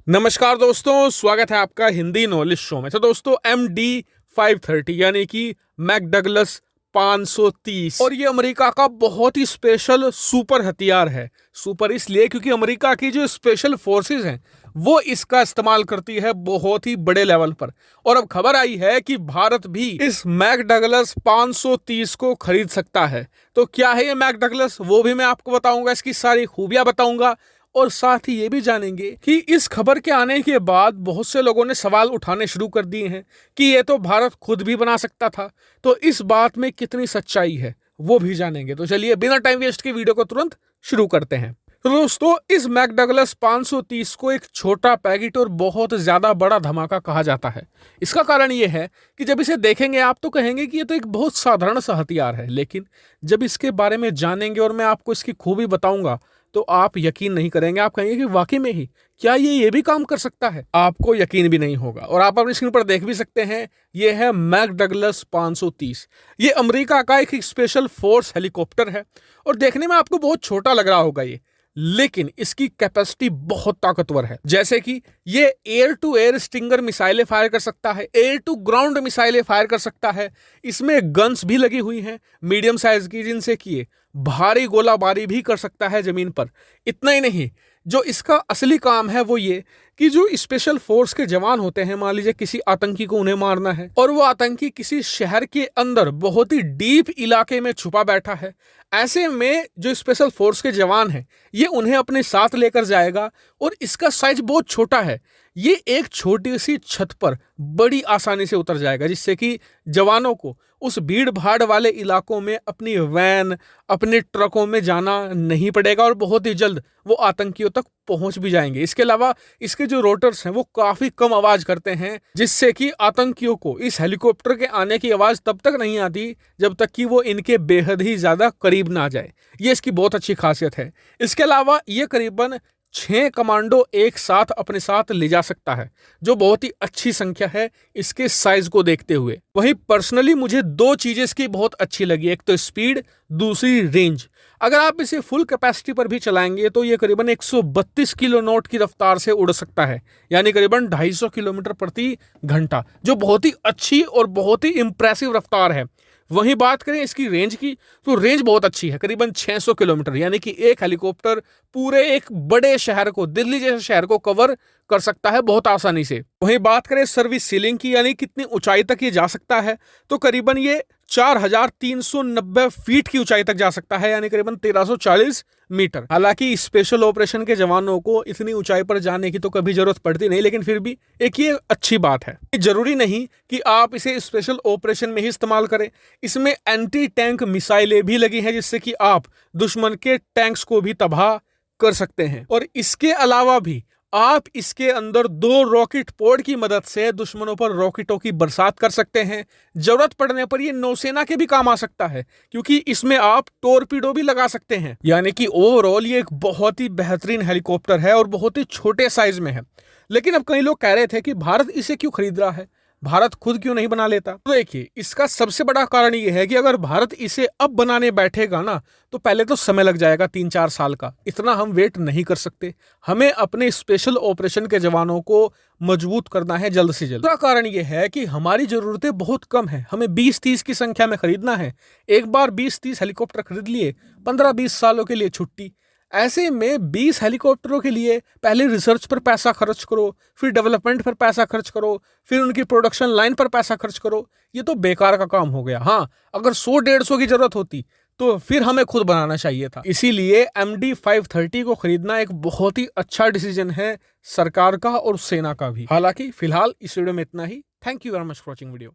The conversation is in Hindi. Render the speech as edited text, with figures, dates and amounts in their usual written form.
नमस्कार दोस्तों, स्वागत है आपका हिंदी नॉलेज शो में। तो दोस्तों MD-530 यानी कि मैकडगलस 530 और ये अमेरिका का बहुत ही स्पेशल सुपर हथियार है। सुपर इसलिए क्योंकि अमेरिका की जो स्पेशल फोर्सेस हैं वो इसका इस्तेमाल करती है बहुत ही बड़े लेवल पर। और अब खबर आई है कि भारत भी इस मैकडगलस 530 को खरीद सकता है। तो क्या है ये मैकडगलस, वो भी मैं आपको बताऊंगा, इसकी सारी खूबियां बताऊंगा और साथ ही ये भी जानेंगे कि इस खबर के आने के बाद बहुत से लोगों ने सवाल उठाने शुरू कर दिए हैं कि ये तो भारत खुद भी बना सकता था। तो इस बात में कितनी सच्चाई है वो भी जानेंगे। तो चलिए बिना टाइम वेस्ट के वीडियो को तुरंत शुरू करते हैं। तो दोस्तों इस मैकडगलस 530 को एक छोटा पैकेट और बहुत ज्यादा बड़ा धमाका कहा जाता है। इसका कारण ये है कि जब इसे देखेंगे आप तो कहेंगे कि ये तो एक बहुत साधारण सा हथियार है, लेकिन जब इसके बारे में जानेंगे और मैं आपको इसकी खूबी बताऊंगा तो आप यकीन नहीं करेंगे। आप कहेंगे कि वाकई में ही क्या ये भी काम कर सकता है, आपको यकीन भी नहीं होगा। और आप अपनी स्क्रीन पर देख भी सकते हैं, ये है मैकडगलस 530। ये अमेरिका का एक स्पेशल फोर्स हेलीकॉप्टर है और देखने में आपको बहुत छोटा लग रहा होगा ये, लेकिन इसकी कैपेसिटी बहुत ताकतवर है। जैसे कि ये एयर टू एयर स्टिंगर मिसाइलें फायर कर सकता है, एयर टू ग्राउंड मिसाइलें फायर कर सकता है। इसमें गन्स भी लगी हुई हैं मीडियम साइज की, जिनसे कि ये भारी गोलाबारी भी कर सकता है जमीन पर। इतना ही नहीं, जो इसका असली काम है वो ये कि जो स्पेशल फोर्स के जवान होते हैं, मान लीजिए किसी आतंकी को उन्हें मारना है और वो आतंकी किसी शहर के अंदर बहुत ही डीप इलाके में छुपा बैठा है, ऐसे में जो स्पेशल फोर्स के जवान हैं ये उन्हें अपने साथ लेकर जाएगा। और इसका साइज बहुत छोटा है, ये एक छोटी सी छत पर बड़ी आसानी से उतर जाएगा, जिससे कि जवानों को उस भीड़ भाड़ वाले इलाकों में अपनी वैन, अपने ट्रकों में जाना नहीं पड़ेगा और बहुत ही जल्द वो आतंकियों तक पहुंच भी जाएंगे। इसके अलावा इसके जो रोटर्स हैं वो काफी कम आवाज करते हैं, जिससे कि आतंकियों को इस हेलीकॉप्टर के आने की आवाज तब तक नहीं आती जब तक कि वो इनके बेहद ही ज्यादा करीब ना आ जाए। ये इसकी बहुत अच्छी खासियत है। इसके अलावा ये करीबन 6 कमांडो एक साथ अपने साथ ले जा सकता है, जो बहुत ही अच्छी संख्या है इसके साइज को देखते हुए। वहीं पर्सनली मुझे 2 चीजें इसकी बहुत अच्छी लगी, एक तो स्पीड, दूसरी रेंज। अगर आप इसे फुल कैपेसिटी पर भी चलाएंगे तो ये करीबन 132 किलो नॉट की रफ्तार से उड़ सकता है, यानी करीबन 250 किलोमीटर प्रति घंटा, जो बहुत ही अच्छी और बहुत ही इंप्रेसिव रफ्तार है। वहीं बात करें इसकी रेंज की तो रेंज बहुत अच्छी है, करीबन 600 किलोमीटर, यानी कि एक हेलीकॉप्टर पूरे एक बड़े शहर को, दिल्ली जैसे शहर को कवर कर सकता है बहुत आसानी से। वहीं बात करें सर्विस सीलिंग की, यानी कितनी ऊंचाई तक ये जा सकता है, तो करीबन ये 4390 फीट की ऊंचाई तक जा सकता है, यानी करीबन 1340 मीटर। हालांकि स्पेशल ऑपरेशन के जवानों को इतनी ऊंचाई पर जाने की तो कभी जरूरत पड़ती नहीं, लेकिन फिर भी एक ये अच्छी बात है। जरूरी नहीं कि आप इसे स्पेशल ऑपरेशन में ही इस्तेमाल करें, इसमें एंटी टैंक मिसाइलें भी लगी हैं, जिससे कि आप दुश्मन के टैंक्स को भी तबाह कर सकते हैं। और इसके अलावा भी आप इसके अंदर 2 रॉकेट पोड की मदद से दुश्मनों पर रॉकेटों की बरसात कर सकते हैं। जरूरत पड़ने पर ये नौसेना के भी काम आ सकता है, क्योंकि इसमें आप टोरपीडो भी लगा सकते हैं। यानी कि ओवरऑल ये एक बहुत ही बेहतरीन हेलीकॉप्टर है और बहुत ही छोटे साइज में है। लेकिन अब कई लोग कह रहे थे कि भारत इसे क्यों खरीद रहा है, भारत खुद क्यों नहीं बना लेता। तो देखिए, इसका सबसे बड़ा कारण ये है कि अगर भारत इसे अब बनाने बैठेगा ना तो पहले तो समय लग जाएगा 3-4 साल का। इतना हम वेट नहीं कर सकते। हमें अपने स्पेशल ऑपरेशन के जवानों को मजबूत करना है जल्द से जल्द। दूसरा कारण यह है कि हमारी जरूरतें बहुत कम है, हमें 20-30 की संख्या में खरीदना है। एक बार 20-30 हेलीकॉप्टर खरीद लिए, 15-20 सालों के लिए छुट्टी। ऐसे में 20 हेलीकॉप्टरों के लिए पहले रिसर्च पर पैसा खर्च करो, फिर डेवलपमेंट पर पैसा खर्च करो, फिर उनकी प्रोडक्शन लाइन पर पैसा खर्च करो, ये तो बेकार का काम हो गया। हाँ, अगर 100-150 की जरूरत होती तो फिर हमें खुद बनाना चाहिए था। इसीलिए MD-530 को खरीदना एक बहुत ही अच्छा डिसीजन है सरकार का और सेना का भी। हालांकि फिलहाल इस वीडियो में इतना ही। Thank you very much for watching video.